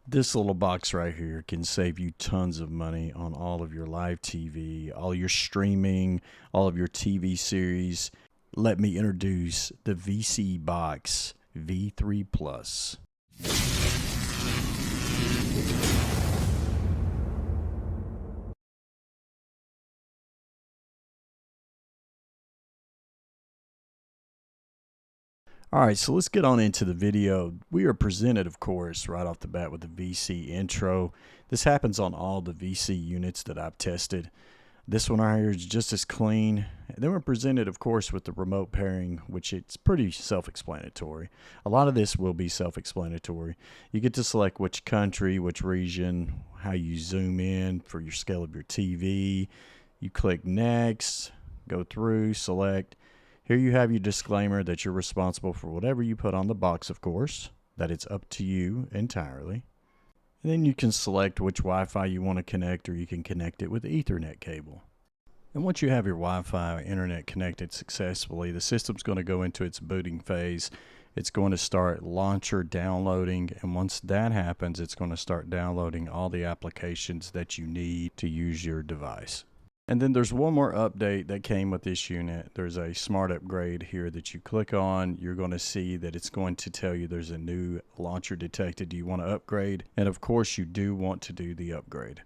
This little box right here can save you tons of money on all of your live TV, all your streaming, all of your TV series. Let me introduce the vSeeBox V3 Plus. Alright, so let's get on into the video. We are presented, of course, right off the bat with the VC intro. This happens on all the VC units that I've tested. This one right here is just as clean. And then we're presented, of course, with the remote pairing, which it's pretty self-explanatory. A lot of this will be self-explanatory. You get to select which country, which region, how you zoom in for your scale of your TV. You click next, go through, select. Here you have your disclaimer that you're responsible for whatever you put on the box, of course, that it's up to you entirely. And then you can select which Wi-Fi you want to connect, or you can connect it with the Ethernet cable. And once you have your Wi-Fi internet connected successfully, the system's going to go into its booting phase. It's going to start launcher downloading, and once that happens, it's going to start downloading all the applications that you need to use your device. And then there's one more update that came with this unit. There's a smart upgrade here that you click on. You're going to see that it's going to tell you there's a new launcher detected. Do you want to upgrade? And of course you do want to do the upgrade.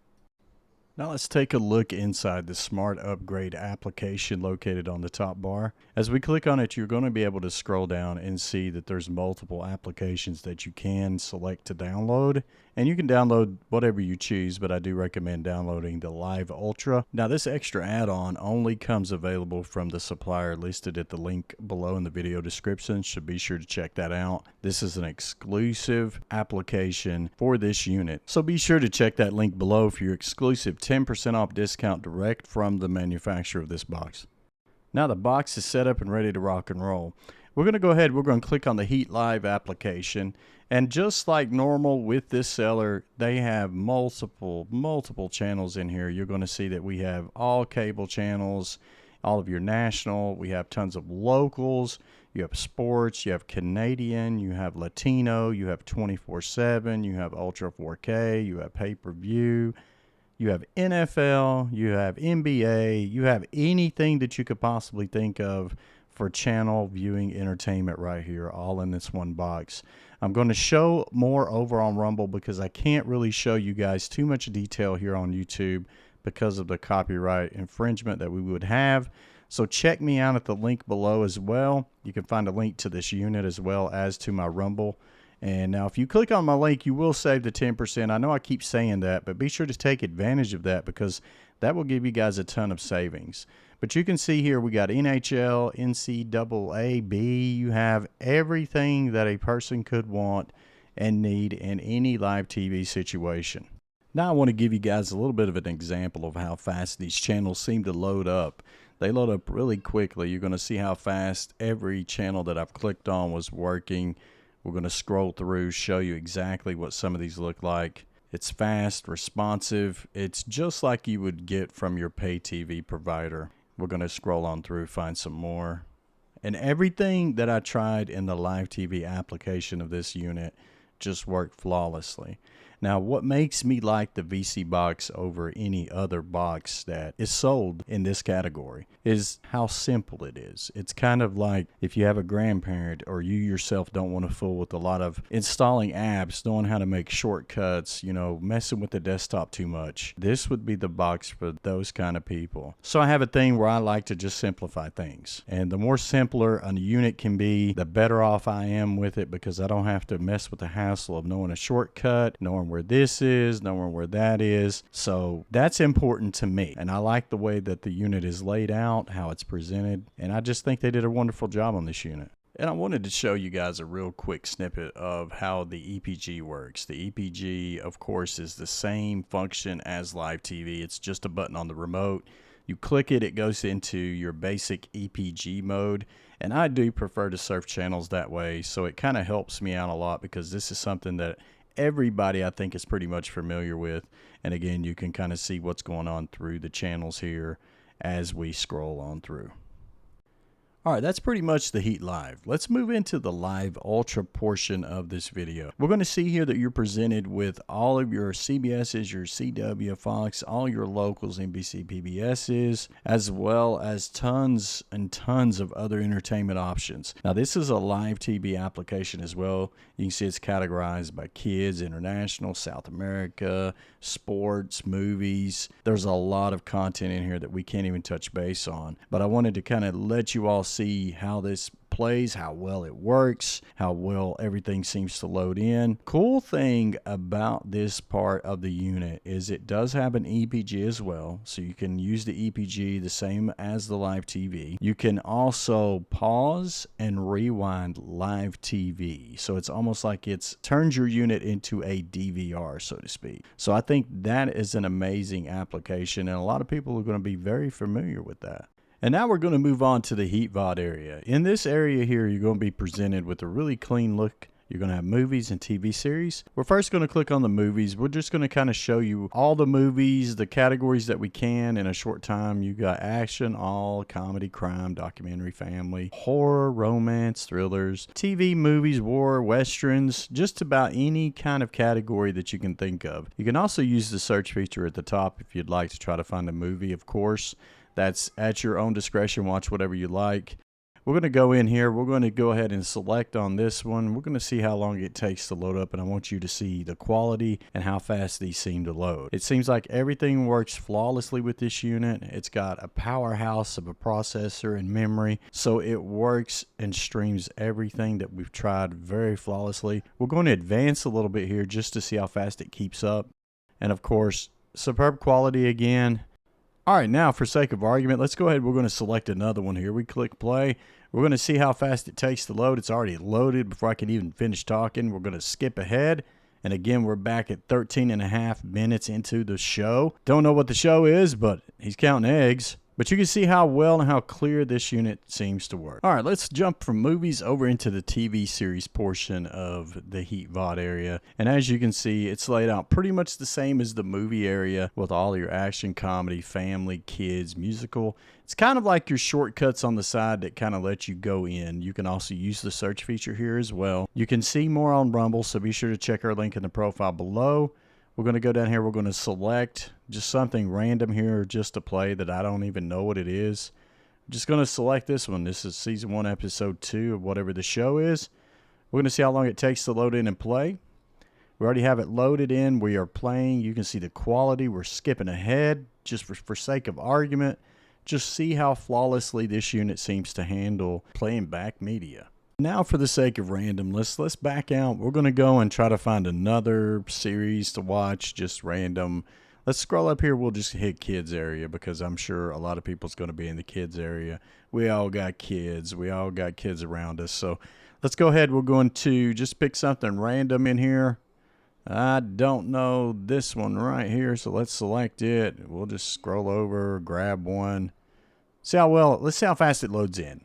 Now let's take a look inside the Smart Upgrade application located on the top bar. As we click on it, you're going to be able to scroll down and see that there's multiple applications that you can select to download. And you can download whatever you choose, but I do recommend downloading the Live Ultra. Now this extra add-on only comes available from the supplier listed at the link below in the video description, so be sure to check that out. This is an exclusive application for this unit, so be sure to check that link below for your exclusive 10% off discount direct from the manufacturer of this box. Now the box is set up and ready to rock and roll. We're going to go ahead, we're going to click on the Heat Live application, and just like normal with this seller, they have multiple channels in here. You're going to see that we have all cable channels, all of your national, we have tons of locals, you have sports, you have Canadian, you have Latino, you have 24/7, you have Ultra 4K, you have pay-per-view, you have NFL, you have NBA, you have anything that you could possibly think of for channel viewing entertainment right here, all in this one box. I'm going to show more over on Rumble because I can't really show you guys too much detail here on YouTube because of the copyright infringement that we would have. So check me out at the link below as well. You can find a link to this unit as well as to my Rumble. And now if you click on my link, you will save the 10%. I know I keep saying that, but be sure to take advantage of that because that will give you guys a ton of savings. But you can see here we got NHL, NCAA, you have everything that a person could want and need in any live TV situation. Now I want to give you guys a little bit of an example of how fast these channels seem to load up. They load up really quickly. You're going to see how fast every channel that I've clicked on was working. We're going to scroll through, show you exactly what some of these look like. It's fast, responsive. It's just like you would get from your pay TV provider. We're going to scroll on through, find some more. And everything that I tried in the live TV application of this unit just worked flawlessly. Now, what makes me like the vSeeBox over any other box that is sold in this category is how simple it is. It's kind of like if you have a grandparent or you yourself don't want to fool with a lot of installing apps, knowing how to make shortcuts, you know, messing with the desktop too much. This would be the box for those kind of people. So I have a thing where I like to just simplify things. And the more simpler a unit can be, the better off I am with it because I don't have to mess with the hassle of knowing a shortcut, knowing where this is, knowing where that is. So that's important to me. And I like the way that the unit is laid out, how it's presented. And I just think they did a wonderful job on this unit. And I wanted to show you guys a real quick snippet of how the EPG works. The EPG, of course, is the same function as live TV. It's just a button on the remote. You click it, it goes into your basic EPG mode. And I do prefer to surf channels that way. So it kind of helps me out a lot because this is something that everybody I think is pretty much familiar with. And again, you can kind of see what's going on through the channels here as we scroll on through. All right, that's pretty much the Heat Live. Let's move into the Live Ultra portion of this video. We're going to see here that you're presented with all of your CBS's, your CW, Fox, all your locals, NBC, PBS's, as well as tons and tons of other entertainment options. Now, this is a live TV application as well. You can see it's categorized by kids, international, South America, sports, movies. There's a lot of content in here that we can't even touch base on, but I wanted to kind of let you all see how this plays, how well it works, how well everything seems to load in. Cool thing about this part of the unit is it does have an EPG as well, so you can use the EPG the same as the live TV. You can also pause and rewind live TV, so it's almost like it's turns your unit into a DVR, so to speak. So I think that is an amazing application, and a lot of people are going to be very familiar with that. And now we're going to move on to the Heat VOD area. In this area here, you're going to be presented with a really clean look. You're going to have movies and TV series. We're first going to click on the movies. We're just going to kind of show you all the movies, the categories that we can in a short time. You got action, all, comedy, crime, documentary, family, horror, romance, thrillers, TV, movies, war, westerns, just about any kind of category that you can think of. You can also use the search feature at the top if you'd like to try to find a movie, of course. That's at your own discretion. Watch whatever you like. We're going to go in here. We're going to go ahead and select on this one. We're going to see how long it takes to load up, and I want you to see the quality and how fast these seem to load. It seems like everything works flawlessly with this unit. It's got a powerhouse of a processor and memory, so it works and streams everything that we've tried very flawlessly. We're going to advance a little bit here just to see how fast it keeps up. And of course, superb quality again. All right, now for sake of argument, let's go ahead. We're going to select another one here. We click play. We're going to see how fast it takes to load. It's already loaded before I can even finish talking. We're going to skip ahead. And again, we're back at 13.5 minutes into the show. Don't know what the show is, but he's counting eggs. But you can see how well and how clear this unit seems to work. All right, let's jump from movies over into the TV series portion of the Heat VOD area. And as you can see, it's laid out pretty much the same as the movie area with all your action, comedy, family, kids, musical. It's kind of like your shortcuts on the side that kind of let you go in. You can also use the search feature here as well. You can see more on Rumble, so be sure to check our link in the profile below. We're going to go down here. We're going to select just something random here just to play that I don't even know what it is. I'm just going to select this one. This is season 1, episode 2 of whatever the show is. We're going to see how long it takes to load in and play. We already have it loaded in. We are playing. You can see the quality. We're skipping ahead just for sake of argument. Just see how flawlessly this unit seems to handle playing back media. Now for the sake of random, let's back out. We're going to go and try to find another series to watch, just random. Let's scroll up here. We'll just hit kids area because I'm sure a lot of people's going to be in the kids area. We all got kids. We all got kids around us. So let's go ahead. We're going to just pick something random in here. I don't know this one right here, so let's select it. We'll just scroll over, grab one. Let's see how fast it loads in.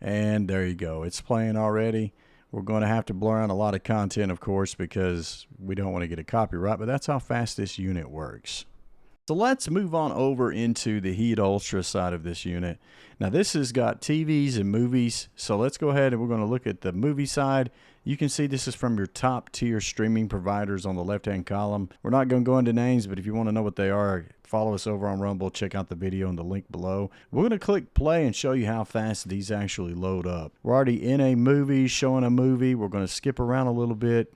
And there you go. It's playing already. We're going to have to blur out a lot of content, of course, because we don't want to get a copyright, but that's how fast this unit works. So let's move on over into the Heat Ultra side of this unit. Now this has got TVs and movies, so let's go ahead and we're going to look at the movie side. You can see this is from your top tier streaming providers on the left hand column. We're not going to go into names, but if you want to know what they are, follow us over on Rumble, check out the video in the link below. We're going to click play and show you how fast these actually load up. We're already in a movie, showing a movie. We're going to skip around a little bit.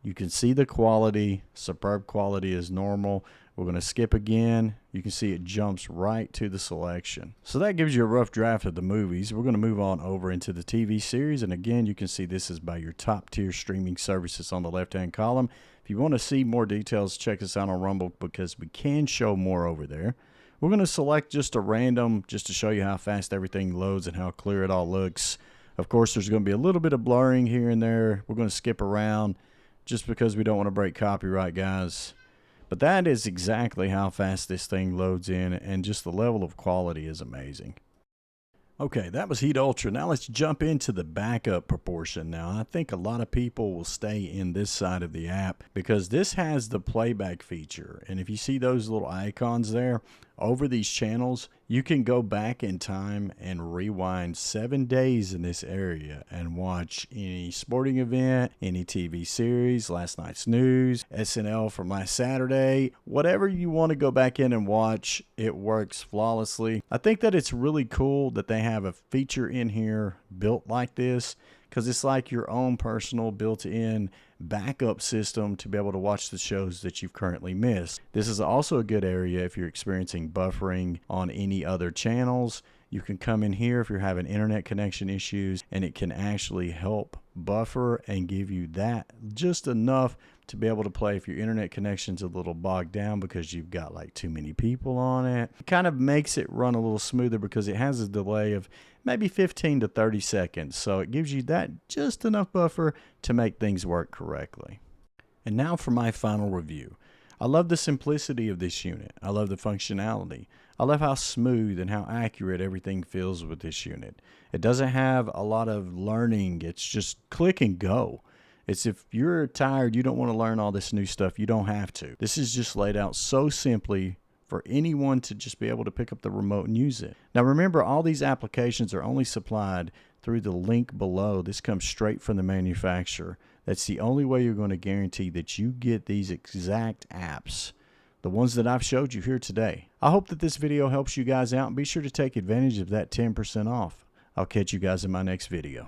You can see the quality, superb quality as normal. We're going to skip again. You can see it jumps right to the selection. So that gives you a rough draft of the movies. We're going to move on over into the TV series. And again, you can see this is by your top tier streaming services on the left-hand column. If you want to see more details, check us out on Rumble because we can show more over there. We're going to select just a random just to show you how fast everything loads and how clear it all looks. Of course, there's going to be a little bit of blurring here and there. We're going to skip around just because we don't want to break copyright, guys. But that is exactly how fast this thing loads in, and just the level of quality is amazing. Okay, that was Heat Ultra. Now let's jump into the backup proportion. Now, I think a lot of people will stay in this side of the app because this has the playback feature. And if you see those little icons there, over these channels, you can go back in time and rewind 7 days in this area and watch any sporting event, any TV series, last night's news, SNL from last Saturday, whatever you want to go back in and watch, it works flawlessly. I think that it's really cool that they have a feature in here built like this, because it's like your own personal built-in backup system to be able to watch the shows that you've currently missed. This is also a good area if you're experiencing buffering on any other channels. You can come in here if you're having internet connection issues, and it can actually help buffer and give you that just enough to be able to play if your internet connection's a little bogged down because you've got like too many people on it. It kind of makes it run a little smoother because it has a delay of maybe 15 to 30 seconds. So it gives you that just enough buffer to make things work correctly. And now for my final review. I love the simplicity of this unit. I love the functionality. I love how smooth and how accurate everything feels with this unit. It doesn't have a lot of learning. It's just click and go. It's if you're tired, you don't want to learn all this new stuff, you don't have to. This is just laid out so simply for anyone to just be able to pick up the remote and use it. Now remember, all these applications are only supplied through the link below. This comes straight from the manufacturer. That's the only way you're going to guarantee that you get these exact apps, the ones that I've showed you here today. I hope that this video helps you guys out, and be sure to take advantage of that 10% off. I'll catch you guys in my next video.